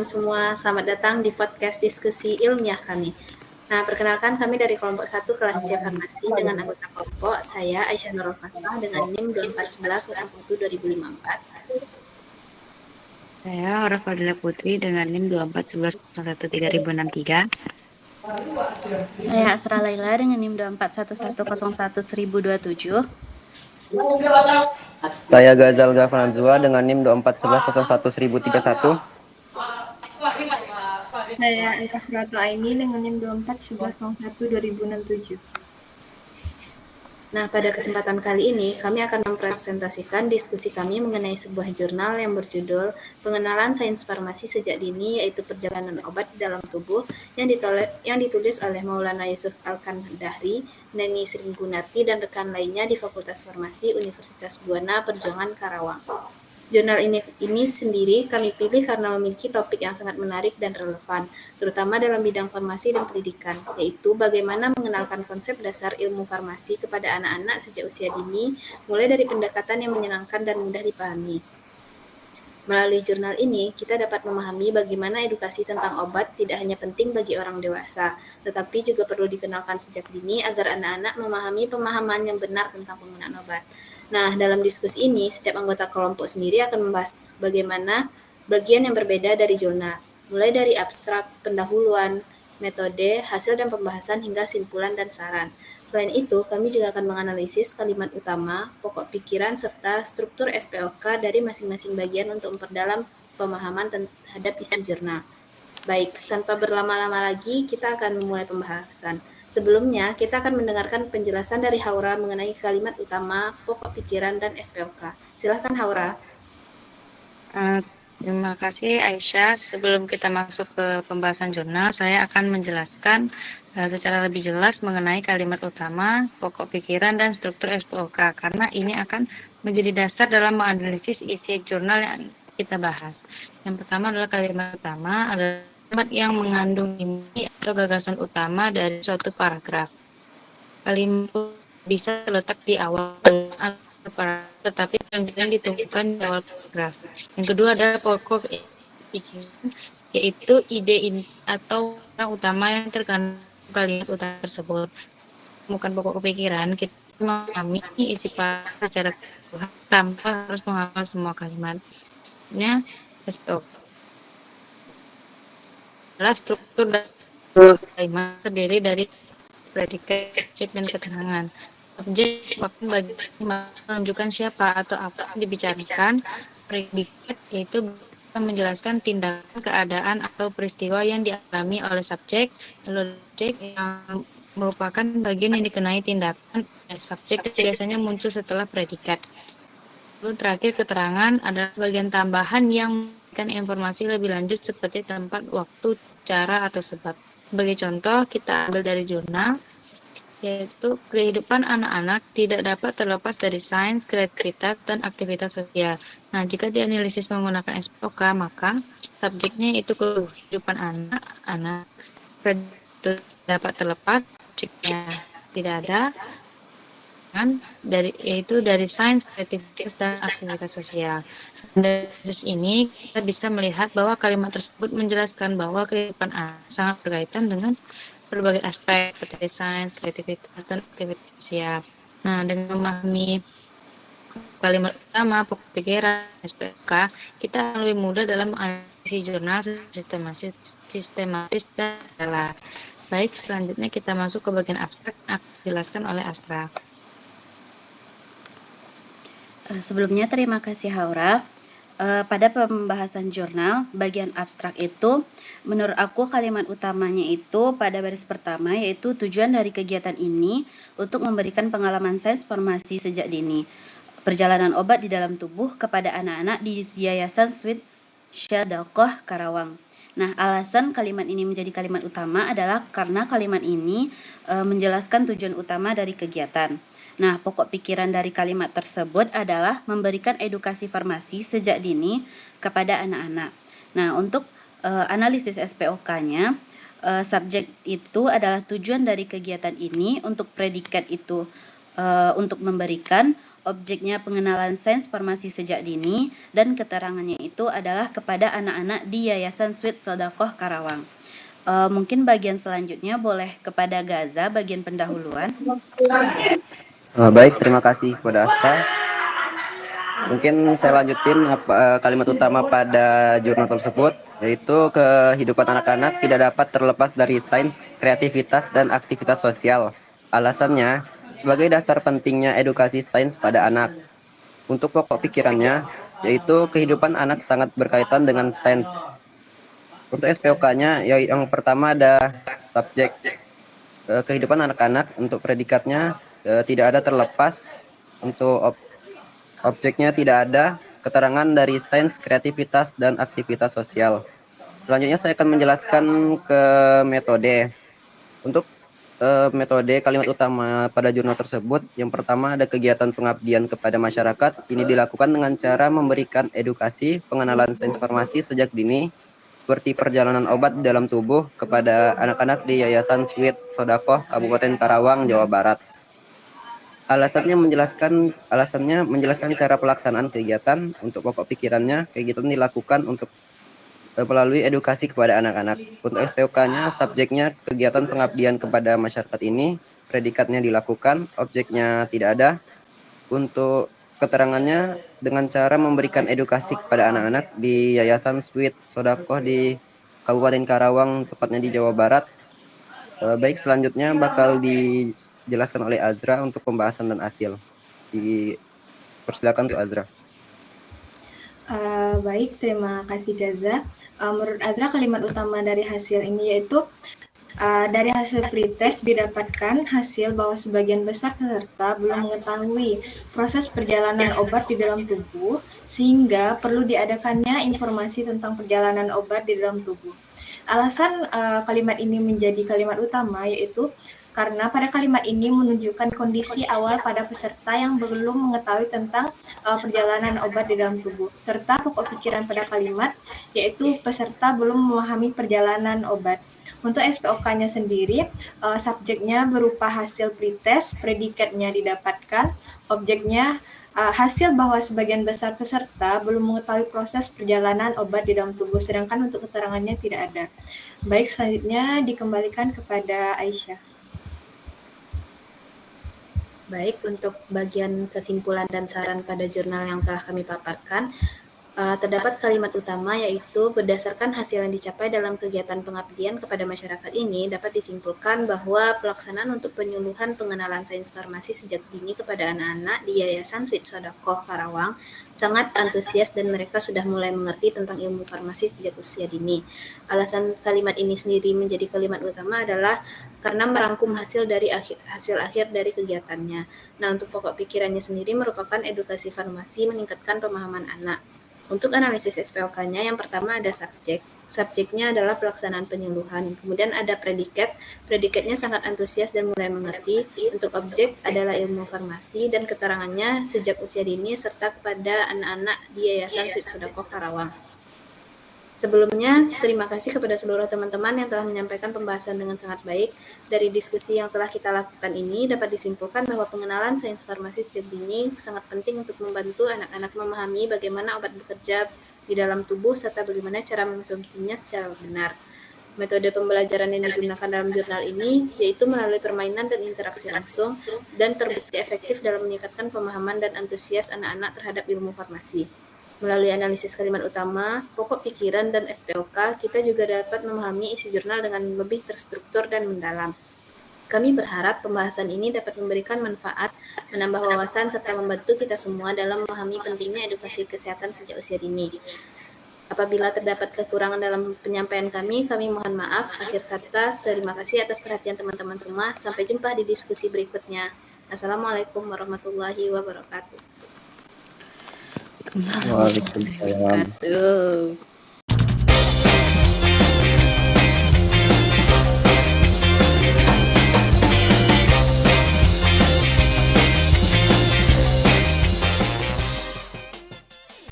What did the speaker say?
teman-teman semua, selamat datang di podcast diskusi ilmiah kami. Nah, perkenalkan kami dari kelompok 1 kelas C Farmasi dengan anggota kelompok saya Aisyah Nurul Fatah dengan NIM 241101 2054. Saya Aura Fadila Putri dengan NIM 2411013063. Saya Asra Laila dengan NIM 2411011027. Saya Gazal Gafranzua dengan NIM 2411011031. Saya Eka Surato Aini dengan NIM 2411012067. Nah, pada kesempatan kali ini kami akan mempresentasikan diskusi kami mengenai sebuah jurnal yang berjudul Pengenalan Sains Farmasi Sejak Dini, yaitu Perjalanan Obat di Dalam Tubuh yang ditulis oleh Maulana Yusuf Al-Kandahri, Neni Sri Gunarti, dan rekan lainnya di Fakultas Farmasi Universitas Buana Perjuangan Karawang. Jurnal ini sendiri kami pilih karena memiliki topik yang sangat menarik dan relevan, terutama dalam bidang farmasi dan pendidikan, yaitu bagaimana mengenalkan konsep dasar ilmu farmasi kepada anak-anak sejak usia dini, mulai dari pendekatan yang menyenangkan dan mudah dipahami. Melalui jurnal ini, kita dapat memahami bagaimana edukasi tentang obat tidak hanya penting bagi orang dewasa, tetapi juga perlu dikenalkan sejak dini agar anak-anak memahami pemahaman yang benar tentang penggunaan obat. Nah, dalam diskusi ini, setiap anggota kelompok sendiri akan membahas bagaimana bagian yang berbeda dari jurnal, mulai dari abstrak, pendahuluan, metode, hasil dan pembahasan hingga simpulan dan saran. Selain itu, kami juga akan menganalisis kalimat utama, pokok pikiran, serta struktur SPOK dari masing-masing bagian untuk memperdalam pemahaman terhadap isi jurnal. Baik, tanpa berlama-lama lagi, kita akan memulai pembahasan. Sebelumnya, kita akan mendengarkan penjelasan dari Haura mengenai kalimat utama, pokok pikiran, dan SPOK. Silakan Haura. Terima kasih Aisyah. Sebelum kita masuk ke pembahasan jurnal, saya akan menjelaskan secara lebih jelas mengenai kalimat utama, pokok pikiran, dan struktur SPOK, karena ini akan menjadi dasar dalam menganalisis isi jurnal yang kita bahas. Yang pertama adalah kalimat utama, adalah kalimat yang mengandung inti atau gagasan utama dari suatu paragraf. Kalimat bisa terletak di awal paragraf, tetapi jangan ditemukan di awal paragraf. Yang kedua adalah pokok pikiran, yaitu ide atau yang utama yang terkandung kalimat utama tersebut. Bukan pokok pikiran, kita memahami isi paragraf secara keseluruhan tanpa harus menghafal semua kalimatnya. Adalah struktur dan kalimat terdiri dari predikat, subjek, dan keterangan. Subjek bagi menunjukkan siapa atau apa yang dibicarakan. Predikat yaitu menjelaskan tindakan, keadaan, atau peristiwa yang dialami oleh subjek. Lalu objek yang merupakan bagian yang dikenai tindakan subjek biasanya muncul setelah predikat. Lalu terakhir keterangan adalah bagian tambahan yang memberikan informasi lebih lanjut seperti tempat, waktu, cara, atau sebab. Sebagai contoh, kita ambil dari jurnal, yaitu kehidupan anak-anak tidak dapat terlepas dari sains, kreativitas, dan aktivitas sosial. Nah, jika dianalisis menggunakan SPOK, maka subjeknya itu kehidupan anak-anak dapat terlepas, subjeknya tidak ada, yaitu dari sains, kreativitas, dan aktivitas sosial. Dari ini kita bisa melihat bahwa kalimat tersebut menjelaskan bahwa kehidupan anak sangat berkaitan dengan berbagai aspek seperti sains, kreativitas, dan aktivitas sosial. Nah, dengan memahami kalimat utama, pokok pikiran, SPK, kita lebih mudah dalam menganalisis jurnal sistematis dan jelas. Baik, selanjutnya kita masuk ke bagian abstrak yang akan dijelaskan oleh Astra. Sebelumnya terima kasih Haura. Pada pembahasan jurnal, bagian abstrak itu, menurut aku kalimat utamanya itu pada baris pertama, yaitu tujuan dari kegiatan ini untuk memberikan pengalaman sains farmasi sejak dini. Perjalanan obat di dalam tubuh kepada anak-anak di Yayasan Sweet Syadaqah Karawang. Nah, alasan kalimat ini menjadi kalimat utama adalah karena kalimat ini menjelaskan tujuan utama dari kegiatan. Nah, pokok pikiran dari kalimat tersebut adalah memberikan edukasi farmasi sejak dini kepada anak-anak. Nah, untuk analisis SPOK-nya, subjek itu adalah tujuan dari kegiatan ini, untuk predikat itu untuk memberikan objeknya pengenalan sains farmasi sejak dini dan keterangannya itu adalah kepada anak-anak di Yayasan Sweet Sodakoh Karawang. Mungkin bagian selanjutnya boleh kepada Gaza bagian pendahuluan. Baik, terima kasih kepada Asta. Mungkin saya lanjutin kalimat utama pada jurnal tersebut, yaitu kehidupan anak-anak tidak dapat terlepas dari sains, kreativitas, dan aktivitas sosial. Alasannya, sebagai dasar pentingnya edukasi sains pada anak. Untuk pokok pikirannya, yaitu kehidupan anak sangat berkaitan dengan sains. Untuk SPOK-nya, yang pertama ada subjek. Kehidupan anak-anak, untuk predikatnya tidak ada terlepas, untuk objeknya tidak ada, keterangan dari sains, kreativitas, dan aktivitas sosial. Selanjutnya saya akan menjelaskan ke metode. Untuk metode kalimat utama pada jurnal tersebut, yang pertama ada kegiatan pengabdian kepada masyarakat. Ini dilakukan dengan cara memberikan edukasi, pengenalan sains farmasi sejak dini, seperti perjalanan obat di dalam tubuh kepada anak-anak di Yayasan Sweet Sodakoh, Kabupaten Karawang, Jawa Barat. Alasannya menjelaskan cara pelaksanaan kegiatan. Untuk pokok pikirannya, kegiatan dilakukan untuk melalui edukasi kepada anak-anak. Untuk SPOK-nya, subjeknya kegiatan pengabdian kepada masyarakat ini, predikatnya dilakukan, objeknya tidak ada. Untuk keterangannya dengan cara memberikan edukasi kepada anak-anak di Yayasan Sweet Sodakoh di Kabupaten Karawang, tepatnya di Jawa Barat. Baik, selanjutnya bakal dijelaskan oleh Azra untuk pembahasan dan hasil. Dipersilakan untuk Azra. Baik, terima kasih Gaza. Menurut Azra, kalimat utama dari hasil ini yaitu dari hasil pretest didapatkan hasil bahwa sebagian besar peserta belum mengetahui proses perjalanan obat di dalam tubuh, sehingga perlu diadakannya informasi tentang perjalanan obat di dalam tubuh. Alasan kalimat ini menjadi kalimat utama yaitu karena pada kalimat ini menunjukkan kondisi awal pada peserta yang belum mengetahui tentang perjalanan obat di dalam tubuh, serta pokok pikiran pada kalimat yaitu peserta belum memahami perjalanan obat. Untuk SPOK-nya sendiri, subjeknya berupa hasil pretest, predikatnya didapatkan, objeknya hasil bahwa sebagian besar peserta belum mengetahui proses perjalanan obat di dalam tubuh, sedangkan untuk keterangannya tidak ada. Baik, selanjutnya dikembalikan kepada Aisyah. Baik, untuk bagian kesimpulan dan saran pada jurnal yang telah kami paparkan, terdapat kalimat utama yaitu berdasarkan hasil yang dicapai dalam kegiatan pengabdian kepada masyarakat ini dapat disimpulkan bahwa pelaksanaan untuk penyuluhan pengenalan sains farmasi sejak dini kepada anak-anak di Yayasan Sweet Sodakoh Karawang sangat antusias dan mereka sudah mulai mengerti tentang ilmu farmasi sejak usia dini. Alasan kalimat ini sendiri menjadi kalimat utama adalah karena merangkum hasil akhir dari kegiatannya. Nah, untuk pokok pikirannya sendiri merupakan edukasi farmasi meningkatkan pemahaman anak. Untuk analisis SPOK-nya, yang pertama ada subjek. Subjeknya adalah pelaksanaan penyuluhan. Kemudian ada predikat. Predikatnya sangat antusias dan mulai mengerti. Untuk objek adalah ilmu farmasi dan keterangannya sejak usia dini serta kepada anak-anak di Yayasan Sweet Sodakoh Karawang. Sebelumnya, terima kasih kepada seluruh teman-teman yang telah menyampaikan pembahasan dengan sangat baik. Dari diskusi yang telah kita lakukan ini, dapat disimpulkan bahwa pengenalan sains farmasi sejak dini sangat penting untuk membantu anak-anak memahami bagaimana obat bekerja di dalam tubuh serta bagaimana cara mengkonsumsinya secara benar. Metode pembelajaran yang digunakan dalam jurnal ini yaitu melalui permainan dan interaksi langsung dan terbukti efektif dalam meningkatkan pemahaman dan antusias anak-anak terhadap ilmu farmasi. Melalui analisis kalimat utama, pokok pikiran, dan SPOK, kita juga dapat memahami isi jurnal dengan lebih terstruktur dan mendalam. Kami berharap pembahasan ini dapat memberikan manfaat, menambah wawasan, serta membantu kita semua dalam memahami pentingnya edukasi kesehatan sejak usia dini. Apabila terdapat kekurangan dalam penyampaian kami mohon maaf. Akhir kata, terima kasih atas perhatian teman-teman semua. Sampai jumpa di diskusi berikutnya. Assalamualaikum warahmatullahi wabarakatuh. Waalaikumsalam warahmatullahi wabarakatuh.